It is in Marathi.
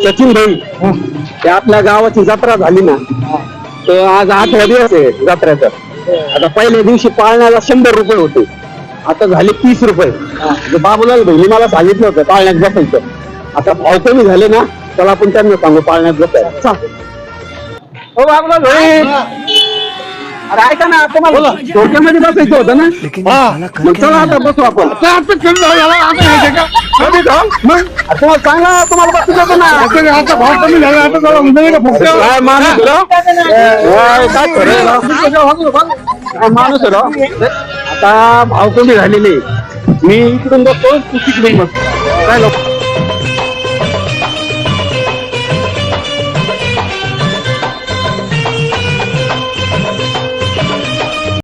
सचिन भाई ते आपल्या गावाची जत्रा झाली ना, तर आज 8वा दिवस आहे जत्रेचा. आता पहिल्या दिवशी पाळण्याला 100 रुपये होते, आता झाले 30 रुपये. बाबूलाल भाईनी मला सांगितलं होतं पाळण्यात बसायचं. आता भाव कमी झाले ना, चला आपण त्यांना सांगू पाळण्यात बसायचं. हो बाबूलाल भाई, अरे ऐका ना, तुम्हाला डोक्यामध्ये बसायचं होतं ना, मग चला आता बसू आपण. तुम्हाला सांगा, तुम्हाला बसायचं होतं ना. आता भाव कमी झाला, आता काय माणूस माणूस आहे राव. आता भाव कमी झालेले, मी इकडून बसतो, तू तिकडून बसतो. काय लोक